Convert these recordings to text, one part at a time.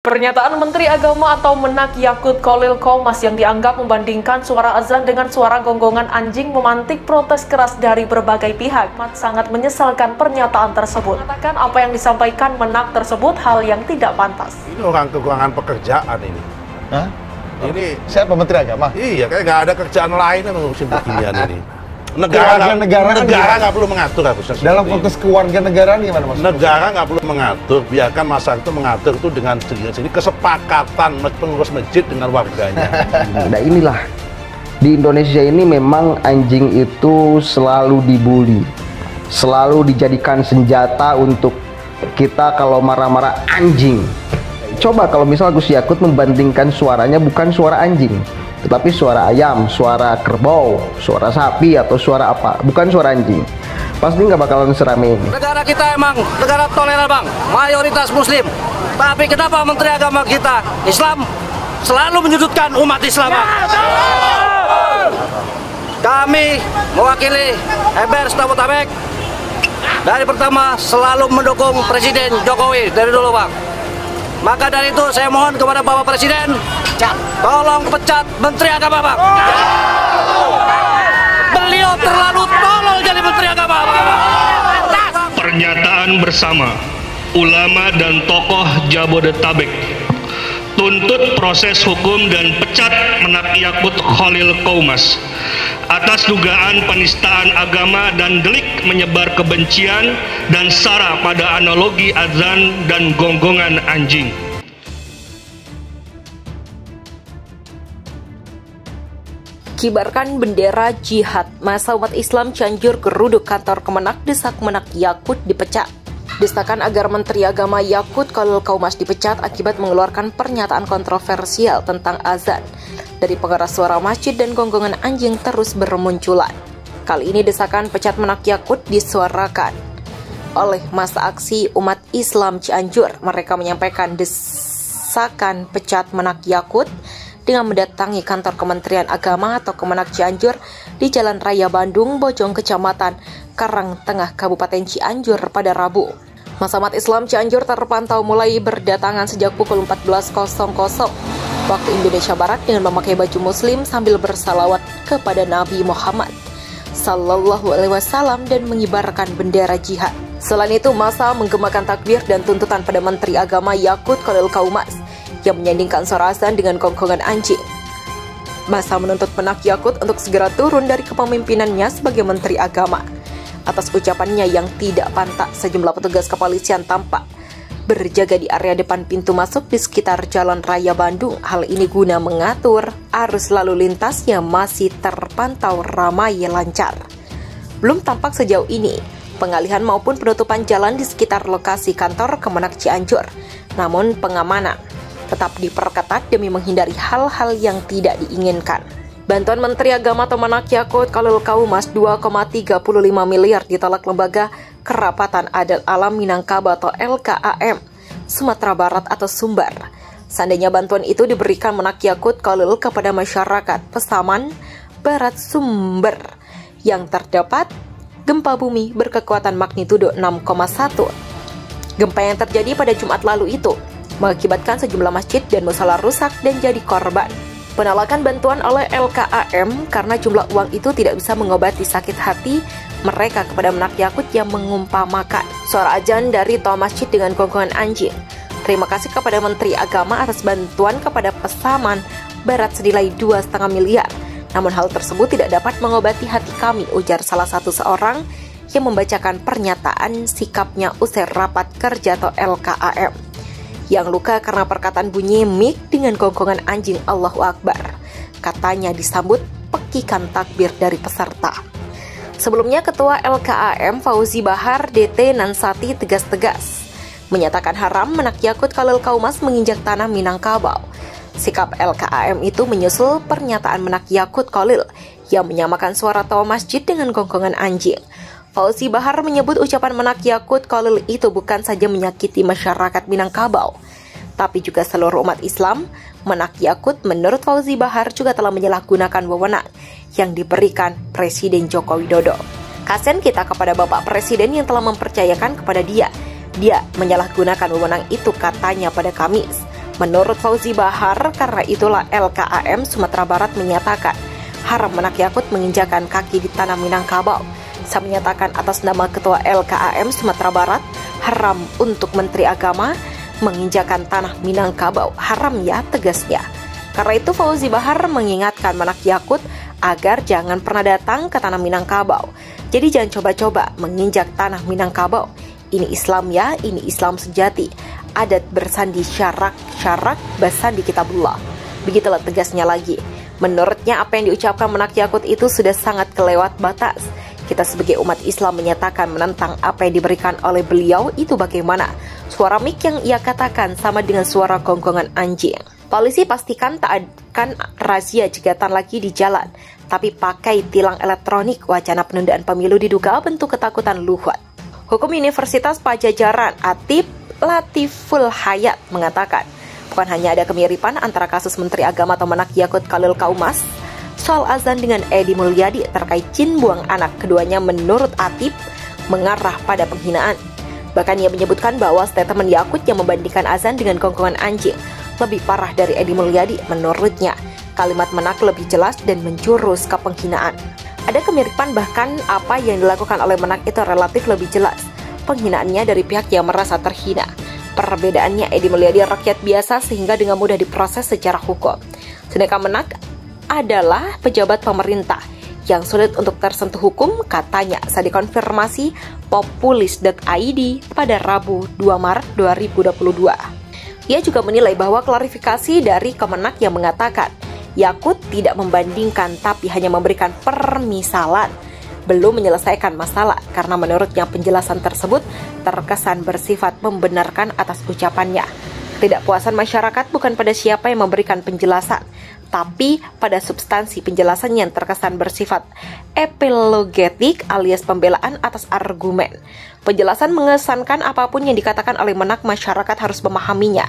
Pernyataan Menteri Agama atau Menak Yakut Khalil Qomas yang dianggap membandingkan suara azan dengan suara gonggongan anjing memantik protes keras dari berbagai pihak. Sangat menyesalkan pernyataan tersebut. Mengatakan apa yang disampaikan Menak tersebut hal yang tidak pantas. Ini orang kekurangan pekerjaan ini. Hah? Ini siapa Menteri Agama? iya, kayak nggak ada kerjaan lain kan ngurusin beginian ini. Negara Negara nggak perlu mengatur harusnya. Dalam konteks kewarganegaraan gimana maksudnya? Negara nggak perlu mengatur, biarkan masyarakat itu mengatur itu dengan sendiri kesepakatan pengurus masjid dengan warganya. Nah inilah, di Indonesia ini memang anjing itu selalu dibully, selalu dijadikan senjata untuk kita kalau marah-marah anjing. Coba kalau misal Gus Yakut membandingkan suaranya bukan suara anjing, tetapi suara ayam, suara kerbau, suara sapi, atau suara apa, bukan suara anjing, pasti nggak bakalan serame ini. Negara kita emang negara toleran bang, mayoritas muslim. Tapi kenapa Menteri Agama kita Islam selalu menyudutkan umat Islam bang? Kami mewakili Ember Setabotabek dari pertama selalu mendukung Presiden Jokowi dari dulu bang. Maka dari itu saya mohon kepada Bapak Presiden, tolong pecat Menteri Agama bang. Beliau terlalu tolol jadi Menteri Agama bang. Pernyataan bersama ulama dan tokoh Jabodetabek, tuntut proses hukum dan pecat Menak Yakut Khalil Qomas atas dugaan penistaan agama dan delik menyebar kebencian dan sara pada analogi azan dan gonggongan anjing. Kibarkan bendera jihad, masa umat Islam Cianjur geruduk kantor Kemenak desak Menak Yakut dipecat. Desakan agar Menteri Agama Yakut Khalil Qomas dipecat akibat mengeluarkan pernyataan kontroversial tentang azan dari pengeras suara masjid dan gonggongan anjing terus bermunculan. Kali ini desakan pecat Menak Yakut disuarakan oleh masa aksi umat Islam Cianjur. Mereka menyampaikan desakan pecat Menak Yakut dengan mendatangi kantor Kementerian Agama atau Kemenak Cianjur di Jalan Raya Bandung, Bojong, Kecamatan Karangtengah, Kabupaten Cianjur pada Rabu. Masa umat Islam Cianjur terpantau mulai berdatangan sejak pukul 14.00 waktu Indonesia Barat dengan memakai baju muslim sambil bersalawat kepada Nabi Muhammad Sallallahu Alaihi Wasallam dan mengibarkan bendera jihad. Selain itu, masa menggemakan takbir dan tuntutan pada Menteri Agama Yakut Khalil Qomas yang menyandingkan suara azan dengan gonggongan anjing. Masa menuntut Menak Yakut untuk segera turun dari kepemimpinannya sebagai Menteri Agama. Atas ucapannya yang tidak pantas, sejumlah petugas kepolisian tampak berjaga di area depan pintu masuk di sekitar Jalan Raya Bandung. Hal ini guna mengatur arus lalu lintas yang masih terpantau ramai lancar. Belum tampak sejauh ini pengalihan maupun penutupan jalan di sekitar lokasi kantor Kemenak Cianjur. Namun pengamanan tetap diperketat demi menghindari hal-hal yang tidak diinginkan. Bantuan Menteri Agama atau Menak Yakut Khalil Qomas 2,35 miliar ditolak Lembaga Kerapatan Adat Alam Minangkabau atau LKAM Sumatera Barat atau Sumbar. Seandainya bantuan itu diberikan Menak Yakut Khalil kepada masyarakat Pesaman Barat Sumber yang terdapat gempa bumi berkekuatan magnitudo 6,1. Gempa yang terjadi pada Jumat lalu itu mengakibatkan sejumlah masjid dan musala rusak dan jadi korban. Penolakan bantuan oleh LKAM karena jumlah uang itu tidak bisa mengobati sakit hati mereka kepada Menak Yakut yang mengumpamakan suara azan dari toa masjid dengan gonggongan anjing. Terima kasih kepada Menteri Agama atas bantuan kepada Pesaman Barat senilai 2,5 miliar. Namun hal tersebut tidak dapat mengobati hati kami, ujar salah satu seorang yang membacakan pernyataan sikapnya usai rapat kerja atau LKAM. Yang luka karena perkataan bunyi mik dengan gonggongan anjing Allahu Akbar. Katanya disambut pekikan takbir dari peserta. Sebelumnya Ketua LKAM Fauzi Bahar DT Nansati tegas-tegas menyatakan haram Menak Yakut Khalil Qomas menginjak tanah Minangkabau. Sikap LKAM itu menyusul pernyataan Menak Yakut Khalil yang menyamakan suara toa masjid dengan gonggongan anjing. Fauzi Bahar menyebut ucapan Menak Yakut Khalil itu bukan saja menyakiti masyarakat Minangkabau, tapi juga seluruh umat Islam. Menak Yakut menurut Fauzi Bahar juga telah menyalahgunakan wewenang yang diberikan Presiden Joko Widodo. Kasihan kita kepada Bapak Presiden yang telah mempercayakan kepada dia. Dia menyalahgunakan wewenang itu, katanya pada Kamis. Menurut Fauzi Bahar, karena itulah LKAM Sumatera Barat menyatakan haram Menak Yakut menginjakan kaki di tanah Minangkabau. Saya menyatakan atas nama Ketua LKAM Sumatera Barat, haram untuk Menteri Agama menginjakan tanah Minangkabau. Haram ya, tegasnya. Karena itu Fauzi Bahar mengingatkan Menak Yakut agar jangan pernah datang ke tanah Minangkabau. Jadi jangan coba-coba menginjak tanah Minangkabau. Ini Islam ya, ini Islam sejati. Adat bersandi syarak bersandi kitabullah. Begitulah tegasnya lagi. Menurutnya apa yang diucapkan Menak Yakut itu sudah sangat kelewat batas. Kita sebagai umat Islam menyatakan menentang apa yang diberikan oleh beliau itu bagaimana? Suara mik yang ia katakan sama dengan suara gonggongan anjing. Polisi pastikan tak akan razia jegatan lagi di jalan, tapi pakai tilang elektronik. Wacana penundaan pemilu diduga bentuk ketakutan Luhut. Hukum Universitas Pajajaran Atip Latiful Hayat mengatakan, bukan hanya ada kemiripan antara kasus Menteri Agama atau Menak Yakut Khalil Kaumas soal azan dengan Edi Mulyadi terkait jin buang anak. Keduanya menurut Atip mengarah pada penghinaan. Bahkan ia menyebutkan bahwa statement Yakut yang membandingkan azan dengan gonggongan anjing lebih parah dari Edi Mulyadi. Menurutnya, kalimat Menak lebih jelas dan menjurus ke penghinaan. Ada kemiripan, bahkan apa yang dilakukan oleh Menak itu relatif lebih jelas. Penghinaannya dari pihak yang merasa terhina. Perbedaannya, Edi Mulyadi rakyat biasa sehingga dengan mudah diproses secara hukum. Sedangkan Menak adalah pejabat pemerintah yang sulit untuk tersentuh hukum, katanya saat dikonfirmasi populis.id pada Rabu 2 Maret 2022. Ia juga menilai bahwa klarifikasi dari Kemenak yang mengatakan Yakut tidak membandingkan tapi hanya memberikan permisalan belum menyelesaikan masalah, karena menurutnya penjelasan tersebut terkesan bersifat membenarkan atas ucapannya. Ketidakpuasan masyarakat bukan pada siapa yang memberikan penjelasan, tapi pada substansi penjelasan yang terkesan bersifat epilogetik alias pembelaan atas argumen. Penjelasan mengesankan apapun yang dikatakan oleh Menak, masyarakat harus memahaminya.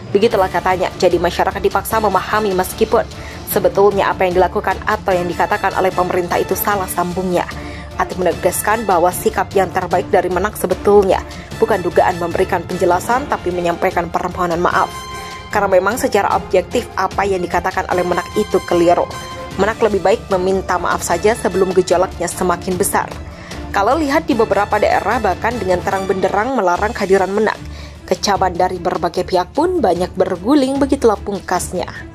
Begitulah katanya, jadi masyarakat dipaksa memahami meskipun sebetulnya apa yang dilakukan atau yang dikatakan oleh pemerintah itu salah sambungnya. Atip menegaskan bahwa sikap yang terbaik dari Menak sebetulnya bukan dugaan memberikan penjelasan tapi menyampaikan permohonan maaf. Karena memang secara objektif apa yang dikatakan oleh Menak itu keliru. Menak lebih baik meminta maaf saja sebelum gejolaknya semakin besar. Kalau lihat di beberapa daerah bahkan dengan terang benderang melarang kehadiran Menak. Kecaman dari berbagai pihak pun banyak berguling, begitulah pungkasnya.